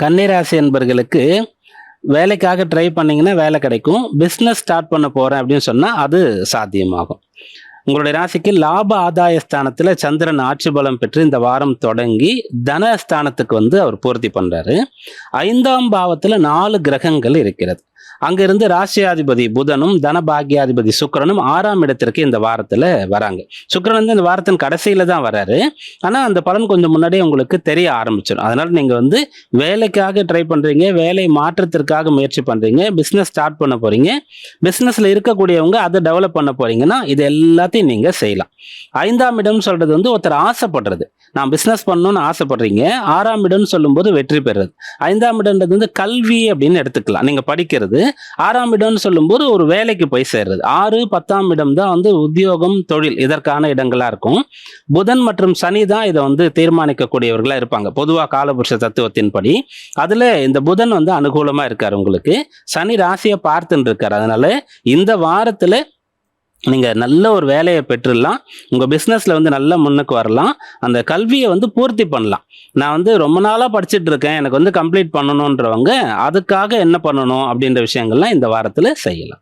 கன்னிராசி என்பர்களுக்கு வேலைக்காக ட்ரை பண்ணீங்கன்னா வேலை கிடைக்கும். பிஸ்னஸ் ஸ்டார்ட் பண்ண போறேன் அப்படின்னு சொன்னா அது சாத்தியமாகும். உங்களுடைய ராசிக்கு லாப ஆதாய ஸ்தானத்துல சந்திரன் ஆட்சி பலம் பெற்று இந்த வாரம் தொடங்கி தனஸ்தானத்துக்கு அவர் பூர்த்தி பண்றாரு. 5ஆம் பாவத்துல 4 கிரகங்கள் இருக்கிறது. அங்கிருந்து ராசியாதிபதி புதனும் தனபாகியாதிபதி சுக்கிரனும் 6ஆம் இடத்திற்கு இந்த வாரத்துல வராங்க. சுக்கிரன் இந்த வாரத்தின் கடைசியில தான் வராரு. ஆனா அந்த பலன் கொஞ்சம் முன்னாடியே உங்களுக்கு தெரிய ஆரம்பிச்சிடும். அதனால நீங்க வேலைக்காக ட்ரை பண்றீங்க, வேலை மாற்றத்திற்காக முயற்சி பண்றீங்க, பிசினஸ் ஸ்டார்ட் பண்ண போறீங்க, பிசினஸ்ல இருக்கக்கூடியவங்க அதை டெவலப் பண்ண போறீங்கன்னா இது எல்லாத்தையும் நீங்க செய்யலாம். 5ஆம் இடம் சொல்றது ஒருத்தர் ஆசைப்படுறது. நான் பிசினஸ் பண்ணணும்னு ஆசைப்படுறீங்க. 6ஆம் இடம்னு சொல்லும்போது வெற்றி பெறுறது. 5ஆம் இடம்ன்றது கல்வி அப்படின்னு எடுத்துக்கலாம், நீங்க படிக்கிறது. 6ஆம் இடம்னு சொல்லும்போது ஒரு வேலைக்கு போய் சேர்றது. 6, 10ஆம் இடம் தான் உத்தியோகம், தொழில் இதற்கான இடங்களா இருக்கும். புதன் மற்றும் சனி தான் இதை தீர்மானிக்கக்கூடியவர்களா இருப்பாங்க பொதுவா காலபுருஷ தத்துவத்தின்படி. அதுல இந்த புதன் அனுகூலமா இருக்காரு உங்களுக்கு. சனி ராசியை பார்த்துன்னு இருக்காரு. அதனால இந்த வாரத்துல நீங்க நல்ல ஒரு வேலையை பெற்றுடலாம். உங்க பிசினஸ்ல நல்ல முன்னுக்கு வரலாம். அந்த கல்வியை பூர்த்தி பண்ணலாம். நான் ரொம்ப நாளா படிச்சுட்டு இருக்கேன், எனக்கு கம்ப்ளீட் பண்ணணும்ன்றவங்க அதுக்காக என்ன பண்ணணும் அப்படின்ற விஷயங்கள்லாம் இந்த வாரத்துல செய்யலாம்.